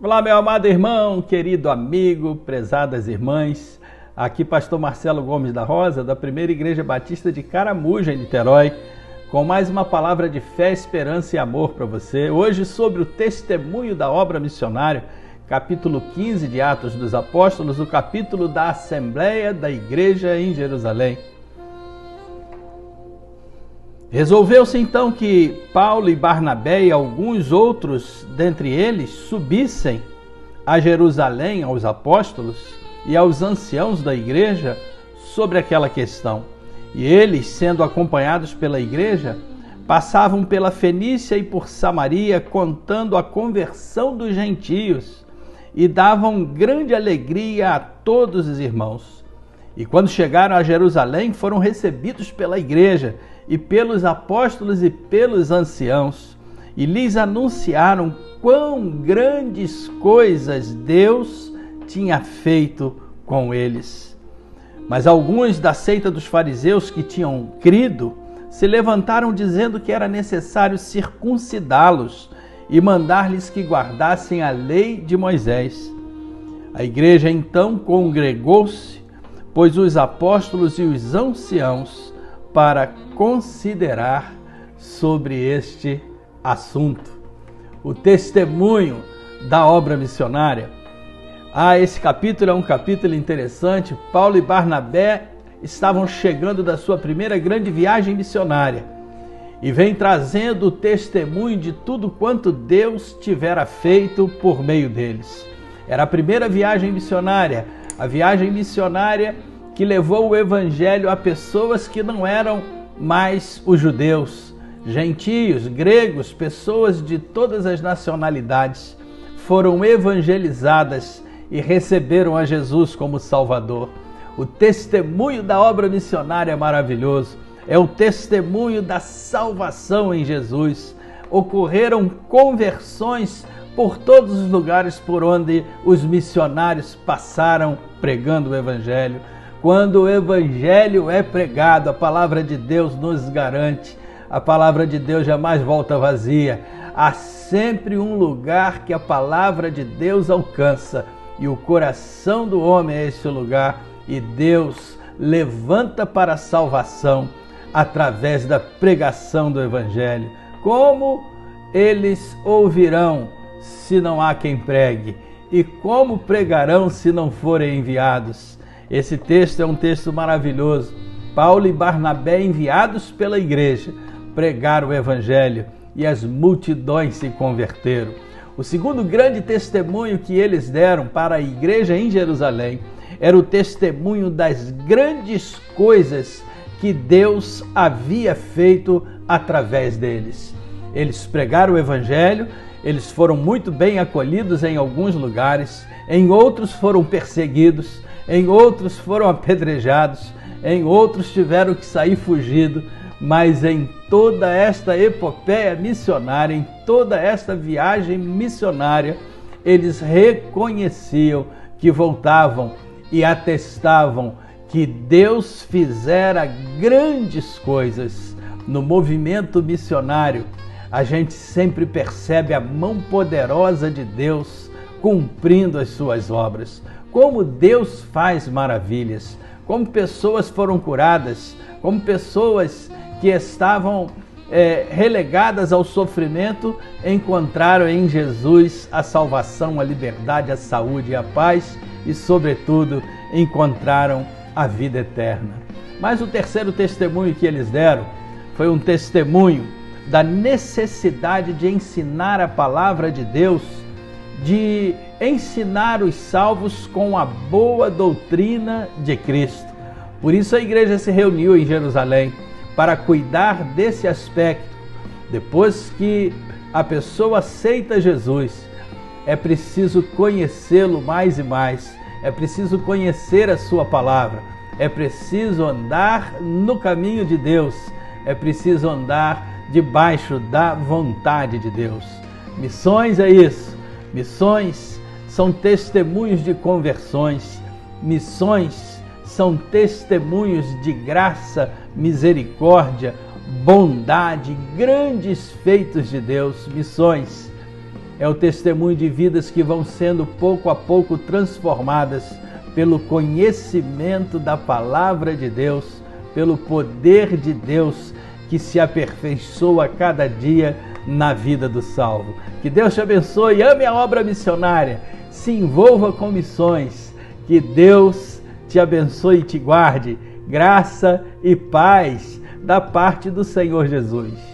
Olá, meu amado irmão, querido amigo, prezadas irmãs. Aqui pastor Marcelo Gomes da Rosa, da Primeira Igreja Batista de Caramuja, em Niterói, com mais uma palavra de fé, esperança e amor para você. Hoje sobre o testemunho da obra missionária, capítulo 15 de Atos dos Apóstolos, o capítulo da Assembleia da Igreja em Jerusalém. Resolveu-se então que Paulo e Barnabé e alguns outros dentre eles subissem a Jerusalém aos apóstolos e aos anciãos da igreja sobre aquela questão. E eles, sendo acompanhados pela igreja, passavam pela Fenícia e por Samaria, contando a conversão dos gentios, e davam grande alegria a todos os irmãos. E quando chegaram a Jerusalém, foram recebidos pela igreja e pelos apóstolos e pelos anciãos, e lhes anunciaram quão grandes coisas Deus tinha feito com eles. Mas alguns da seita dos fariseus que tinham crido se levantaram dizendo que era necessário circuncidá-los e mandar-lhes que guardassem a lei de Moisés. A igreja então congregou-se, pôs os apóstolos e os anciãos para considerar sobre este assunto. O testemunho da obra missionária. Esse capítulo é um capítulo interessante. Paulo e Barnabé estavam chegando da sua primeira grande viagem missionária e vem trazendo o testemunho de tudo quanto Deus tivera feito por meio deles. Era a primeira viagem missionária, a viagem missionária que levou o evangelho a pessoas que não eram mais os judeus, gentios, gregos, pessoas de todas as nacionalidades foram evangelizadas e receberam a Jesus como Salvador. O testemunho da obra missionária é maravilhoso, é o testemunho da salvação em Jesus. Ocorreram conversões por todos os lugares por onde os missionários passaram pregando o evangelho. Quando o evangelho é pregado, a palavra de Deus nos garante, a palavra de Deus jamais volta vazia. Há sempre um lugar que a palavra de Deus alcança, e o coração do homem é esse lugar, e Deus levanta para a salvação através da pregação do evangelho. Como eles ouvirão se não há quem pregue? E como pregarão se não forem enviados? Esse texto é um texto maravilhoso. Paulo e Barnabé, enviados pela igreja, pregaram o evangelho e as multidões se converteram. O segundo grande testemunho que eles deram para a igreja em Jerusalém era o testemunho das grandes coisas que Deus havia feito através deles. Eles pregaram o evangelho, eles foram muito bem acolhidos em alguns lugares, em outros foram perseguidos, em outros foram apedrejados, em outros tiveram que sair fugido, mas em toda esta epopeia missionária, em toda esta viagem missionária, eles reconheciam que voltavam e atestavam que Deus fizera grandes coisas. No movimento missionário, a gente sempre percebe a mão poderosa de Deus cumprindo as suas obras. Como Deus faz maravilhas, como pessoas foram curadas, como pessoas que estavam relegadas ao sofrimento encontraram em Jesus a salvação, a liberdade, a saúde e a paz e, sobretudo, encontraram a vida eterna. Mas o terceiro testemunho que eles deram foi um testemunho da necessidade de ensinar a palavra de Deus, de ensinar os salvos com a boa doutrina de Cristo. Por isso a igreja se reuniu em Jerusalém para cuidar desse aspecto. Depois que a pessoa aceita Jesus, é preciso conhecê-lo mais e mais, é preciso conhecer a sua palavra, é preciso andar no caminho de Deus, é preciso andar debaixo da vontade de Deus. Missões é isso. Missões são testemunhos de conversões. Missões são testemunhos de graça, misericórdia, bondade, grandes feitos de Deus. Missões É o testemunho de vidas que vão sendo pouco a pouco transformadas pelo conhecimento da palavra de Deus, pelo poder de Deus que se aperfeiçoa a cada dia na vida do salvo. Que Deus te abençoe, ame a obra missionária, se envolva com missões. Que Deus te abençoe e te guarde. Graça e paz da parte do Senhor Jesus.